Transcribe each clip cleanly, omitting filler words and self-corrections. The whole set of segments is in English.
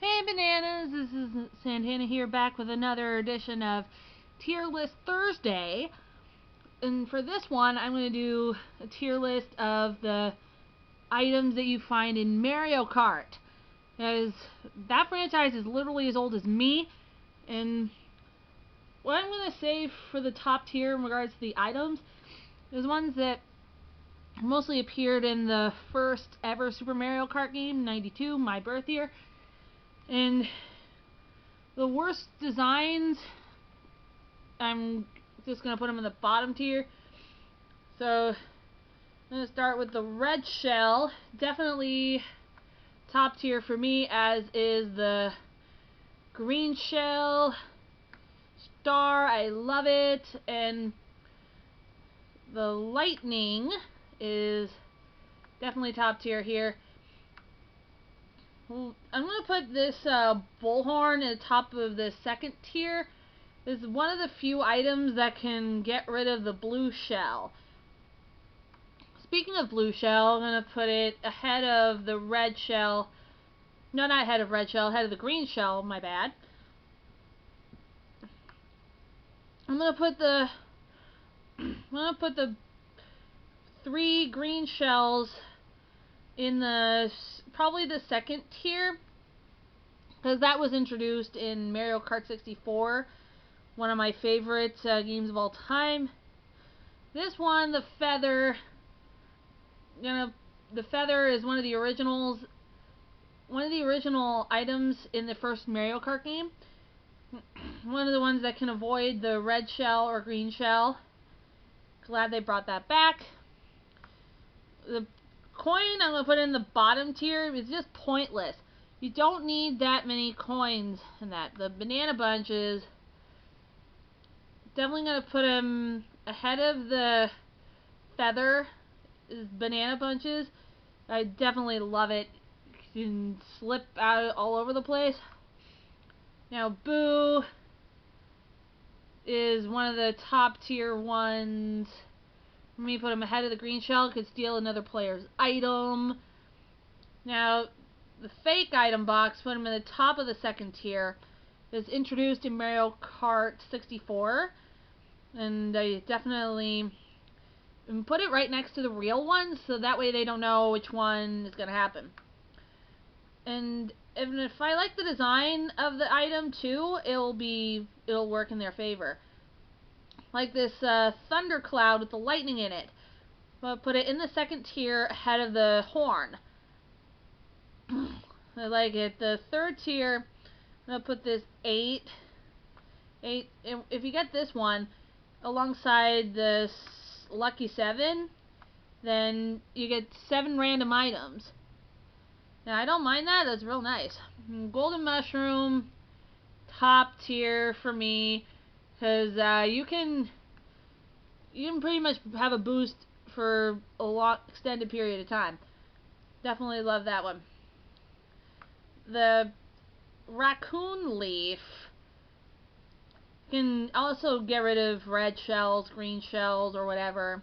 Hey bananas, this is Santana here back with another edition of Tier List Thursday. And for this one, I'm going to do a tier list of the items that you find in Mario Kart. As that franchise is literally as old as me, and what I'm going to say for the top tier in regards to the items is ones that mostly appeared in the first ever Super Mario Kart game, 92, my birth year. And the worst designs, I'm just going to put them in the bottom tier. So I'm going to start with the red shell. Definitely top tier for me, as is the green shell star. I love it. And the lightning is definitely top tier here. I'm going to put this bullhorn at the top of the second tier. This is one of the few items that can get rid of the blue shell. Speaking of blue shell, I'm going to put it ahead of the red shell. No, not ahead of red shell, ahead of the green shell, my bad. I'm going to put the 3 green shells in probably the second tier, because that was introduced in Mario Kart 64, one of my favorite games of all time. This one, the feather, the feather is one of the original items in the first Mario Kart game. One of the ones that can avoid the red shell or green shell. Glad they brought that back. The coin I'm going to put in the bottom tier. It's just pointless. You don't need that many coins in that. The banana bunches, definitely going to put them ahead of the feather. Banana bunches, I definitely love it. You can slip out all over the place. Now Boo is one of the top tier ones. Let me put him ahead of the green shell. Could steal another player's item. Now the fake item box, put him in the top of the second tier. It's introduced in Mario Kart 64, and I definitely put it right next to the real ones, so that way they don't know which one is going to happen. And if I like the design of the item too, it'll work in their favor. Like this thunder cloud with the lightning in it. I'll put it in the second tier ahead of the horn. I like it. The third tier, I'm going to put this 8. If you get this one alongside this lucky 7, then you get 7 random items. Now I don't mind that. That's real nice. Golden mushroom, top tier for me, because you can pretty much have a boost for a long extended period of time. Definitely love that one. The raccoon leaf can also get rid of red shells, green shells, or whatever.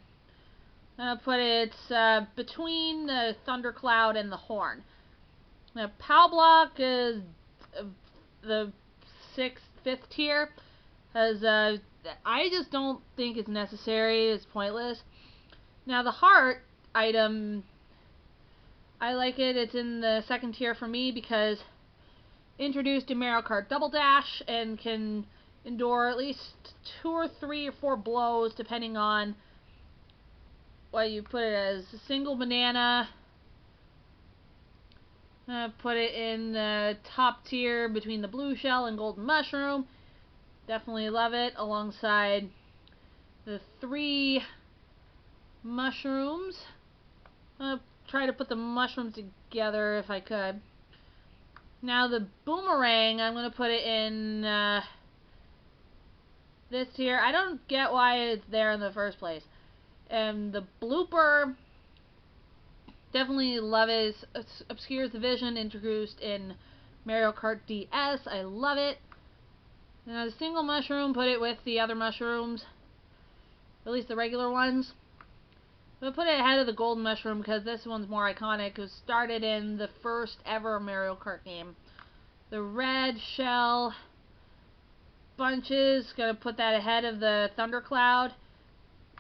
I'm going to put it between the thundercloud and the horn. Now, POW block is the 5th tier, because I just don't think it's necessary. It's pointless. Now, the heart item, I like it. It's in the 2nd tier for me because introduced in Mario Kart Double Dash and can endure at least 2 or 3 or 4 blows depending on what you put it as. A single banana. Put it in the top tier between the blue shell and golden mushroom. Definitely love it, alongside the 3 mushrooms. I'll try to put the mushrooms together if I could. Now the boomerang, I'm going to put it in this tier. I don't get why it's there in the first place. And the blooper, definitely love it. It obscures the vision, introduced in Mario Kart DS. I love it. Now the single mushroom, put it with the other mushrooms, at least the regular ones. I'm going to put it ahead of the golden mushroom because this one's more iconic. It was started in the first ever Mario Kart game. The red shell bunches, gonna put that ahead of the thundercloud.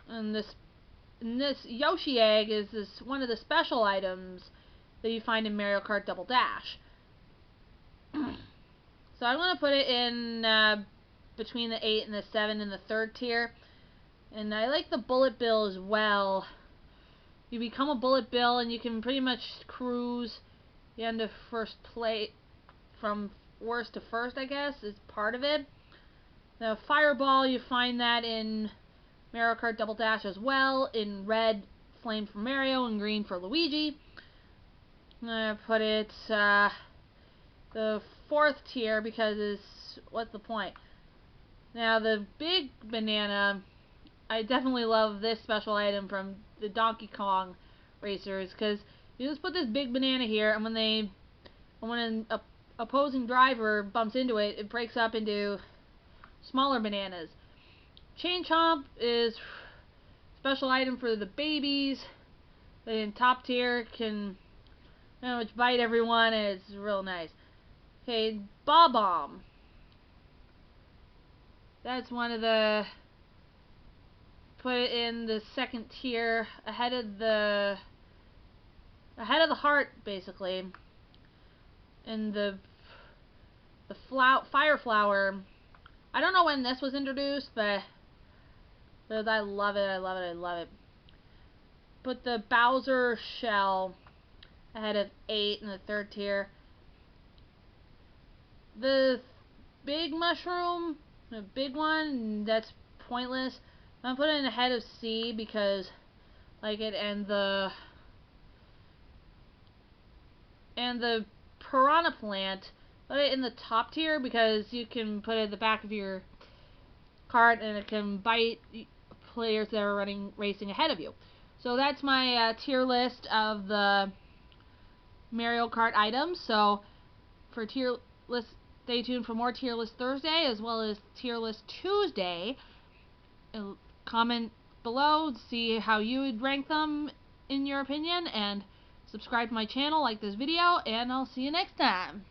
And this Yoshi egg is one of the special items that you find in Mario Kart Double Dash. So I'm gonna put it in between the 8 and the 7 in the third tier. And I like the bullet bill as well. You become a bullet bill and you can pretty much cruise the end of first place from worst to first, I guess, is part of it. The fireball, you find that in Mario Kart Double Dash as well, in red, flame for Mario, and green for Luigi. I'm gonna put it the fourth tier because what's the point? Now the big banana, I definitely love this special item from the Donkey Kong racers, because you just put this big banana here, and when an opposing driver bumps into it, it breaks up into smaller bananas. Chain Chomp is special item for the babies. In top tier can pretty much bite everyone, and it's real nice. Okay, Bob Bomb. That's one of the, put it in the second tier ahead of the heart, basically. And the fire flower, I don't know when this was introduced, but I love it, I love it, I love it. Put the Bowser shell ahead of 8 in the third tier. The big mushroom, the big one, that's pointless. I'm putting it ahead of C because like it, and the piranha plant, put it in the top tier because you can put it in the back of your cart and it can bite players that are racing ahead of you. So that's my tier list of the Mario Kart items. So for tier list, stay tuned for more tier list Thursday as well as tier list Tuesday. Comment below to see how you would rank them in your opinion, and subscribe to my channel, like this video, and I'll see you next time.